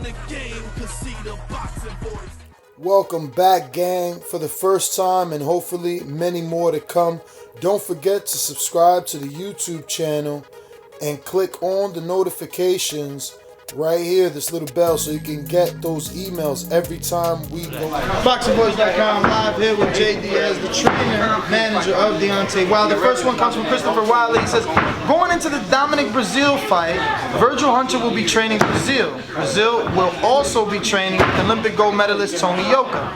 the game, cause see the boxing voice. Welcome back, gang, for the first time and hopefully many more to come. Don't forget to subscribe to the YouTube channel and click on the notifications right here, this little bell, so you can get those emails every time we go. ThaBoxingvoice.com, live here with Deas, the trainer, manager of Deontay Wilder. The first one comes from Christopher Wiley. He says, going into the Dominic Brazil fight, Virgil Hunter will be training Brazil. Brazil will also be training with Olympic gold medalist Tony Yoka.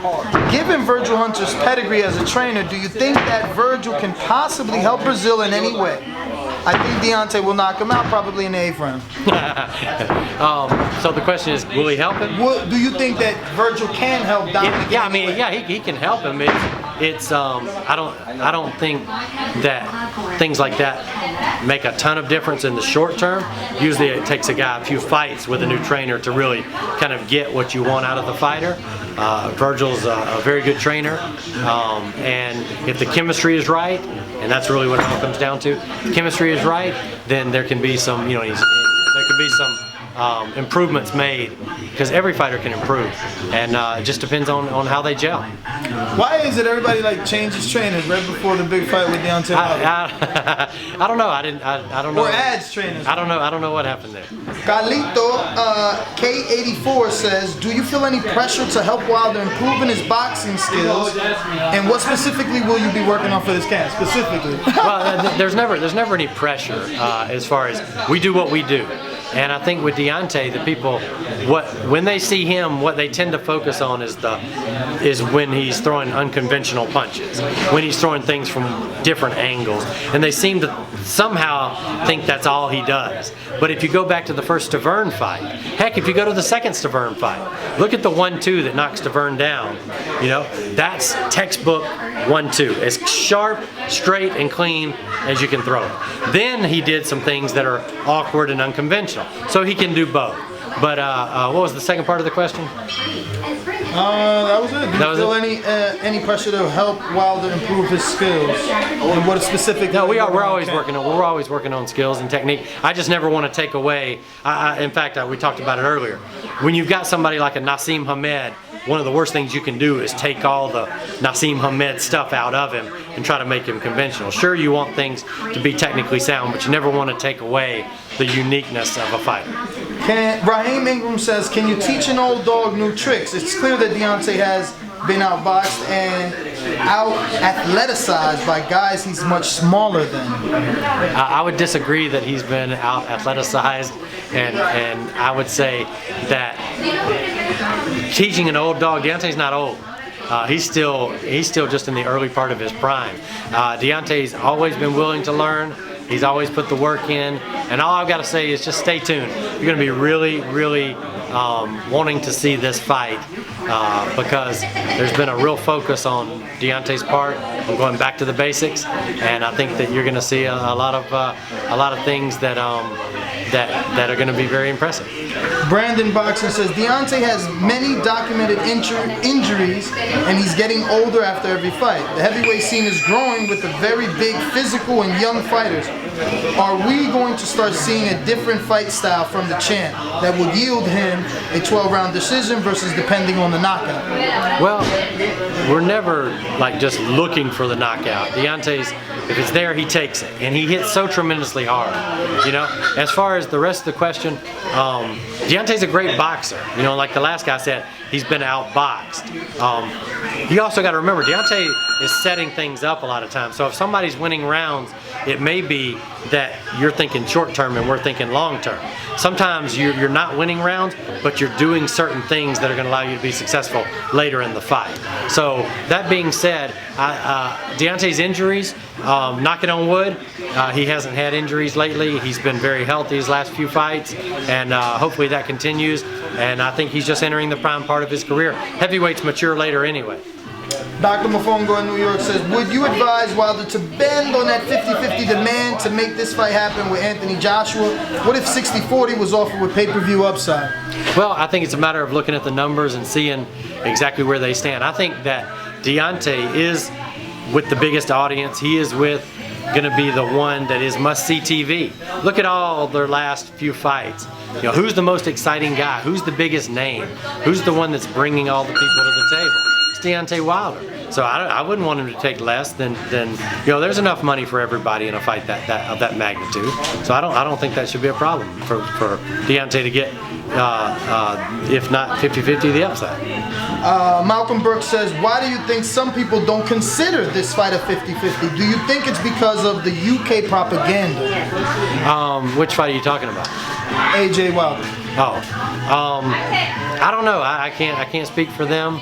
Given Virgil Hunter's pedigree as a trainer, do you think that Virgil can possibly help Brazil in any way? I think Deontay will knock him out probably in the 8th round. So the question is, will he help him? Do you think that Virgil can help Dominic? Yeah, I mean, yeah, he can help him. I don't think that things like that make a ton of difference in the short term. Usually it takes a guy a few fights with a new trainer to really kind of get what you want out of the fighter. Virgil's a very good trainer, and if the chemistry is right, and that's really what it all comes down to, if the chemistry is right, then there can be some, there can be some improvements made, because every fighter can improve, and it just depends on how they gel. Why is it everybody changes trainers right before the big fight with Deontay Wilder? I don't know. I don't know. Or adds trainers. I don't know what happened there. Carlito K84 says, do you feel any pressure to help Wilder improve in his boxing skills, and what specifically will you be working on for this camp specifically? Well, there's never any pressure as far as we do what we do. And I think with Deontay, the people, when they see him, what they tend to focus on is when he's throwing unconventional punches, when he's throwing things from different angles, and they seem to somehow think that's all he does. But if you go back to the first Tavern fight, heck, if you go to the second Tavern fight, look at the 1-2 that knocks Tavern down. That's textbook 1-2, as sharp, straight, and clean as you can throw it. Then he did some things that are awkward and unconventional. So he can do both. But what was the second part of the question? That was it. Do you feel any pressure to help Wilder improve his skills? And what specific? No, we're always working on skills and technique. I just never want to take away. In fact, we talked about it earlier. When you've got somebody like a Naseem Hamed, one of the worst things you can do is take all the Naseem Hamed stuff out of him and try to make him conventional. Sure, you want things to be technically sound, but you never want to take away the uniqueness of a fighter. Raheem Ingram says, can you teach an old dog new tricks? It's clear that Deontay has been outboxed and out-athleticized by guys he's much smaller than. I would disagree that he's been out-athleticized, and I would say that teaching an old dog, Deontay's not old. He's still just in the early part of his prime. Deontay's always been willing to learn. He's always put the work in, and all I've got to say is just stay tuned. You're going to be really, really wanting to see this fight because there's been a real focus on Deontay's part on going back to the basics, and I think that you're going to see a lot of things that are going to be very impressive. Brandon Boxer says Deontay has many documented injuries, and he's getting older after every fight. The heavyweight scene is growing with a very big physical and young fighters. Are we going to start seeing a different fight style from the champ that will yield him a 12-round decision versus depending on the knockout? Well, we're never just looking for the knockout. Deontay's, if it's there, he takes it, and he hits so tremendously hard. As far as the rest of the question, Deontay's a great boxer. Like the last guy said, he's been outboxed. You also got to remember, Deontay is setting things up a lot of times. So if somebody's winning rounds, it may be that you're thinking short term and we're thinking long term. Sometimes you're not winning rounds, but you're doing certain things that are going to allow you to be successful later in the fight. So that being said, Deontay's injuries, knocking on wood, he hasn't had injuries lately. He's been very healthy his last few fights, and hopefully that continues. And I think he's just entering the prime part of his career. Heavyweights mature later anyway. Dr. Mofongo in New York says, would you advise Wilder to bend on that 50-50 demand to make this fight happen with Anthony Joshua? What if 60-40 was offered with pay-per-view upside? Well, I think it's a matter of looking at the numbers and seeing exactly where they stand. I think that Deontay is with the biggest audience. He is going to be the one that is must-see TV. Look at all their last few fights. You know, who's the most exciting guy? Who's the biggest name? Who's the one that's bringing all the people to the table? It's Deontay Wilder. So I wouldn't want him to take less than you know. There's enough money for everybody in a fight of that magnitude. So I don't think that should be a problem for Deontay to get, if not 50-50, the upside. Malcolm Brooks says, why do you think some people don't consider this fight a 50-50? Do you think it's because of the UK propaganda? Which fight are you talking about? AJ Wilder. I don't know. I can't speak for them.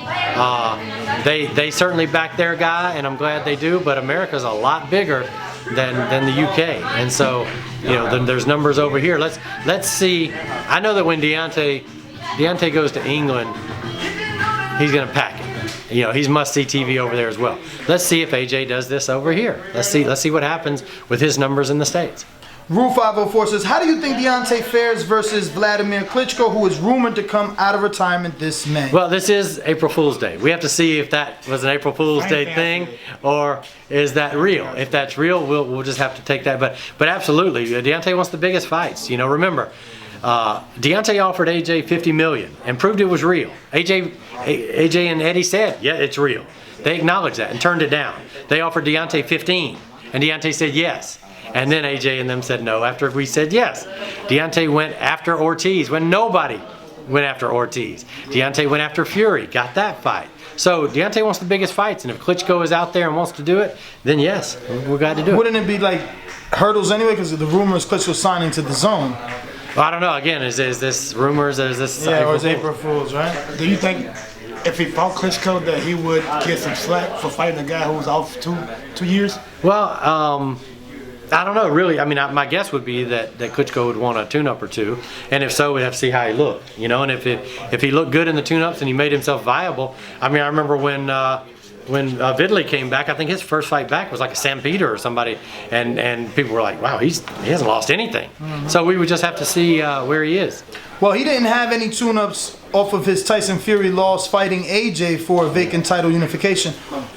They certainly back their guy, and I'm glad they do. But America's a lot bigger than the UK, and so you know then there's numbers over here. Let's see. I know that when Deontay goes to England, he's gonna pack it. You know, he's must-see TV over there as well. Let's see if AJ does this over here. Let's see what happens with his numbers in the States. Rule 504 says, how do you think Deontay fares versus Vladimir Klitschko, who is rumored to come out of retirement this May? Well, this is April Fool's Day. We have to see if that was an April Fool's Day thing or is that real. If that's real, we'll just have to take that. But absolutely, Deontay wants the biggest fights. You know, remember, Deontay offered AJ $50 million and proved it was real. AJ and Eddie said, yeah, it's real. They acknowledged that and turned it down. They offered Deontay 15, and Deontay said yes. And then AJ and them said no after we said yes. Deontay went after Ortiz when nobody went after Ortiz. Deontay went after Fury, got that fight. So Deontay wants the biggest fights, and if Klitschko is out there and wants to do it, then yes, we're glad to do it. Wouldn't it be like hurdles anyway? Because the rumor is Klitschko signing to DAZN. Well, I don't know. Again, is this rumors? Is this or is April Fool's, right? Do you think if he fought Klitschko that he would get some slack for fighting a guy who was off two years? Well, I don't know, really. I mean, my guess would be that Klitschko would want a tune-up or two, and if so, we'd have to see how he looked, you know. And if he looked good in the tune-ups and he made himself viable, I mean, I remember when Vidley came back, I think his first fight back was like a Sam Peter or somebody, and people were like, wow, he hasn't lost anything. Mm-hmm. So we would just have to see where he is. Well, he didn't have any tune-ups off of his Tyson Fury loss fighting AJ for a vacant title unification.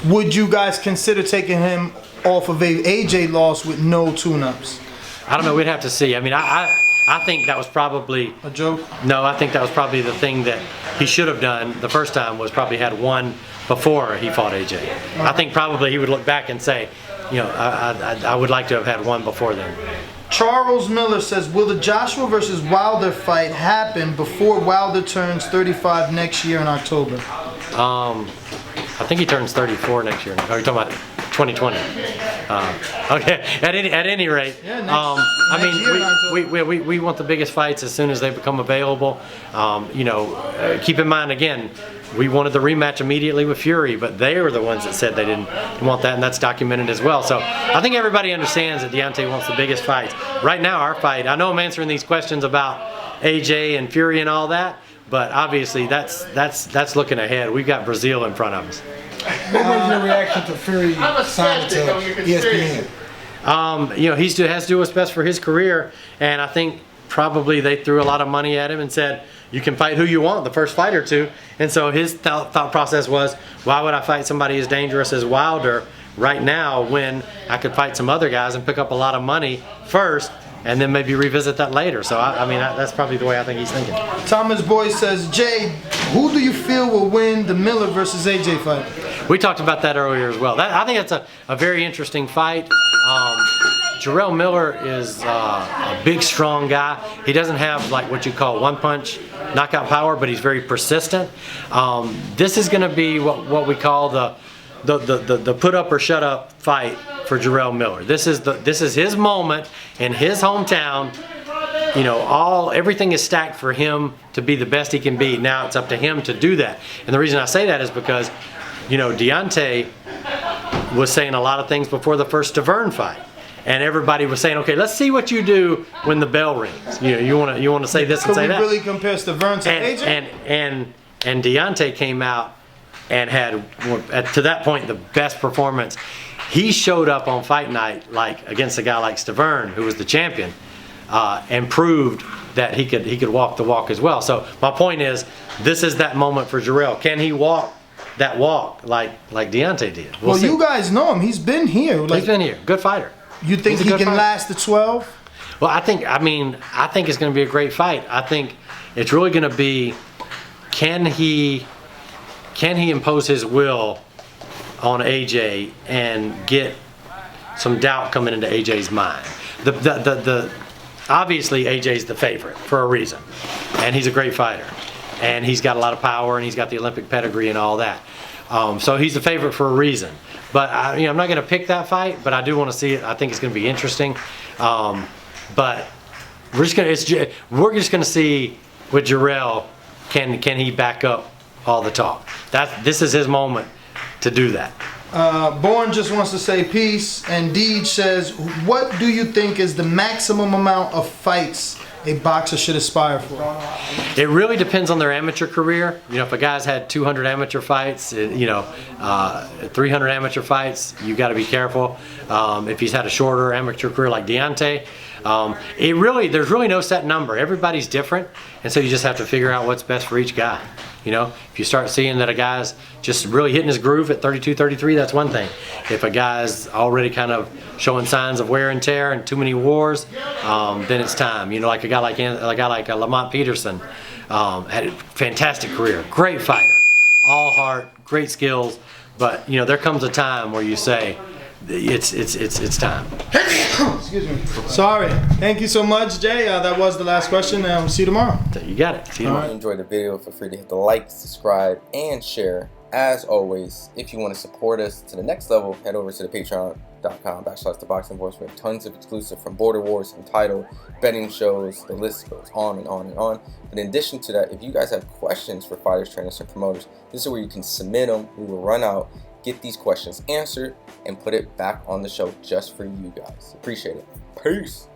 Would you guys consider taking him off of a AJ loss with no tune-ups? I don't know. We'd have to see. I mean, I think that was probably a joke. No, I think that was probably the thing that he should have done the first time, was probably had one before he fought AJ. I think probably he would look back and say, you know, I would like to have had one before then. Charles Miller says, will the Joshua versus Wilder fight happen before Wilder turns 35 next year in October? I think he turns 34 next year. Are you talking about 2020? Okay. At any rate, yeah, I mean, we want the biggest fights as soon as they become available. You know, keep in mind again, we wanted the rematch immediately with Fury, but they were the ones that said they didn't want that, and that's documented as well. So I think everybody understands that Deontay wants the biggest fights. Right now, our fight, I know I'm answering these questions about AJ and Fury and all that, but obviously that's looking ahead. We've got Brazil in front of us. What was your reaction to Fury signing to ESPN? You know, he has to do what's best for his career, and I think probably they threw a lot of money at him and said, you can fight who you want the first fight or two. And so his thought process was, why would I fight somebody as dangerous as Wilder right now when I could fight some other guys and pick up a lot of money first and then maybe revisit that later? So I mean, that's probably the way I think he's thinking. Thomas Boyd says, Jay, who do you feel will win the Miller versus AJ fight? We talked about that earlier as well. I think that's a very interesting fight. Jarrell Miller is a big, strong guy. He doesn't have like what you call one-punch knockout power, but he's very persistent. This is going to be what we call the put up or shut up fight for Jarrell Miller. This is his moment in his hometown. You know, everything is stacked for him to be the best he can be. Now it's up to him to do that. And the reason I say that is because, you know, Deontay was saying a lot of things before the first Dazn fight. And everybody was saying, okay, let's see what you do when the bell rings. You know, you want to say this and say that. Could we really compare Dazn to AJ? And Deontay came out and had, to that point, the best performance. He showed up on fight night like against a guy like Dazn, who was the champion, and proved that he could walk the walk as well. So my point is, this is that moment for Jarrell. Can he walk that walk like Deontay did? We'll see. You guys know him. He's been here. He's been here. Good fighter. You think he can last the 12? Well, I think it's going to be a great fight. I think it's really going to be, can he impose his will on AJ and get some doubt coming into AJ's mind. The obviously AJ's the favorite for a reason, and he's a great fighter, and he's got a lot of power, and he's got the Olympic pedigree and all that. So he's the favorite for a reason. But I'm not going to pick that fight, but I do want to see it. I think it's going to be interesting. But we're just going to see with Jarrell, can he back up all the talk? This is his moment to do that. Born just wants to say peace, and Deej says, what do you think is the maximum amount of fights a boxer should aspire for? It really depends on their amateur career. If a guy's had 200 amateur fights, 300 amateur fights, you got to be careful. If he's had a shorter amateur career like Deontay, there's really no set number. Everybody's different, and so you just have to figure out what's best for each guy. If you start seeing that a guy's just really hitting his groove at 32, 33, that's one thing. If a guy's already kind of showing signs of wear and tear and too many wars, then it's time. Like a guy like Lamont Peterson, had a fantastic career, great fighter, all heart, great skills. But there comes a time where you say, it's time. Excuse me. Sorry. Thank you so much, Jay. That was the last question. See you tomorrow. You got it. See you tomorrow. If you enjoyed the video, feel free to hit the like, subscribe, and share. As always, if you want to support us to the next level, head over to the patreon.com/ThaBoxingVoice. We have tons of exclusive from Border Wars, Untitled, betting shows, the list goes on and on and on. But in addition to that, if you guys have questions for fighters, trainers, and promoters, this is where you can submit them. We will run out, get these questions answered, and put it back on the show just for you guys. Appreciate it. Peace.